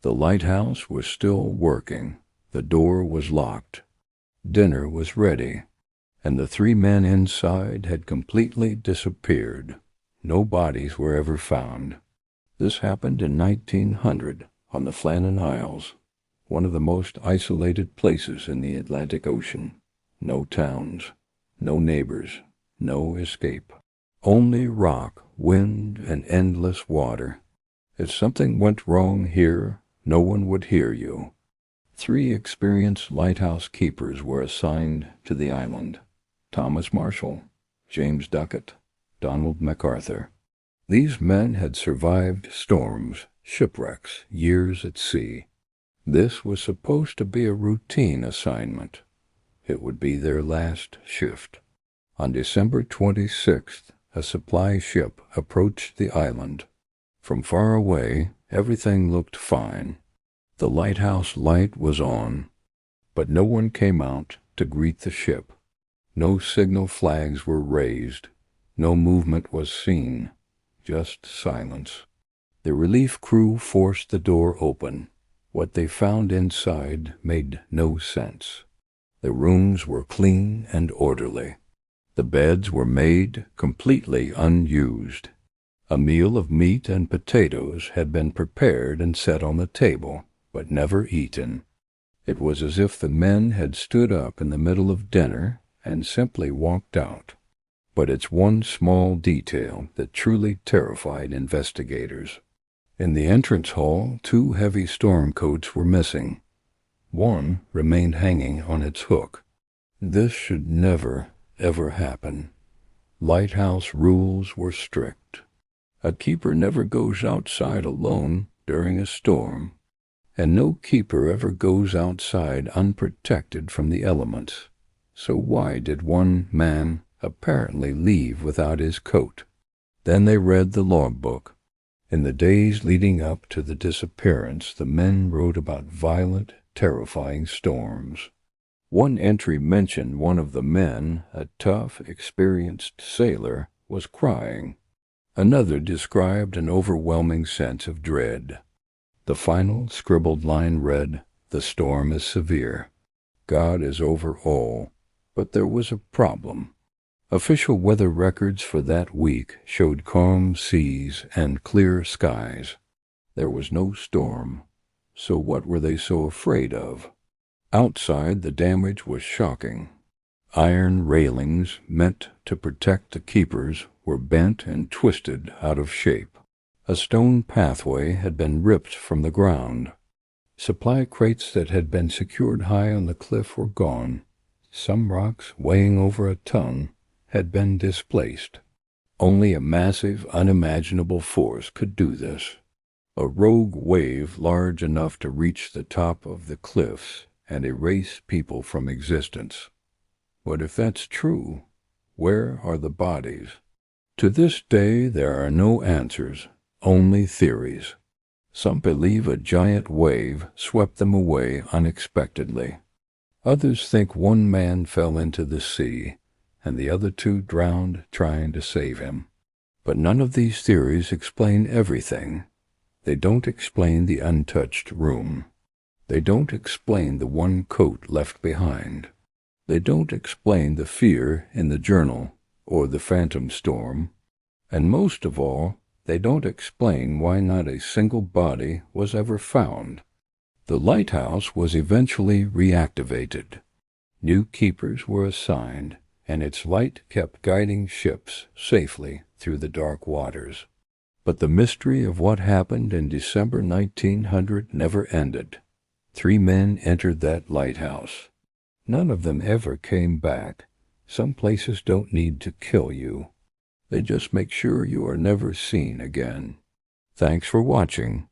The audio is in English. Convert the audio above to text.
The lighthouse was still working. The door was locked. Dinner was ready, and the 3 men inside had completely disappeared. No bodies were ever found. This happened in 1900 on the Flannan Isles, one of the most isolated places in the Atlantic Ocean. No towns, no neighbors, no escape. Only rock, wind, and endless water. If something went wrong here, no one would hear you. 3 experienced lighthouse keepers were assigned to the island: Thomas Marshall, James Duckett, Donald MacArthur. These men had survived storms, shipwrecks, years at sea. This was supposed to be a routine assignment. It would be their last shift. On December 26th, a supply ship approached the island. From far away, everything looked fine. The lighthouse light was on, but no one came out to greet the ship. No signal flags were raised. No movement was seen. Just silence. The relief crew forced the door open. What they found inside made no sense. The rooms were clean and orderly. The beds were made completely unused. A meal of meat and potatoes had been prepared and set on the table, but never eaten. It was as if the men had stood up in the middle of dinner and simply walked out. But it's one small detail that truly terrified investigators. In the entrance hall, 2 heavy storm coats were missing. One remained hanging on its hook. This should never, ever happen. Lighthouse rules were strict. A keeper never goes outside alone during a storm, and no keeper ever goes outside unprotected from the elements. So why did one man apparently leave without his coat? Then they read the logbook. In the days leading up to the disappearance, the men wrote about violent, terrifying storms. One entry mentioned one of the men, a tough, experienced sailor, was crying. Another described an overwhelming sense of dread. The final scribbled line read, "The storm is severe. God is over all." But there was a problem. Official weather records for that week showed calm seas and clear skies. There was no storm. So what were they so afraid of? Outside, the damage was shocking. Iron railings meant to protect the keepers were bent and twisted out of shape. A stone pathway had been ripped from the ground. Supply crates that had been secured high on the cliff were gone. Some rocks, weighing over a ton, had been displaced. Only a massive, unimaginable force could do this. A rogue wave large enough to reach the top of the cliffs and erase people from existence. But if that's true, where are the bodies? To this day there are no answers, only theories. Some believe a giant wave swept them away unexpectedly. Others think one man fell into the sea, and the other 2 drowned trying to save him. But none of these theories explain everything. They don't explain the untouched room. They don't explain the one coat left behind. They don't explain the fear in the journal or the phantom storm. And most of all, they don't explain why not a single body was ever found. The lighthouse was eventually reactivated. New keepers were assigned, and its light kept guiding ships safely through the dark waters. But the mystery of what happened in December 1900 never ended. 3 men entered that lighthouse. None of them ever came back. Some places don't need to kill you. They just make sure you are never seen again. Thanks for watching.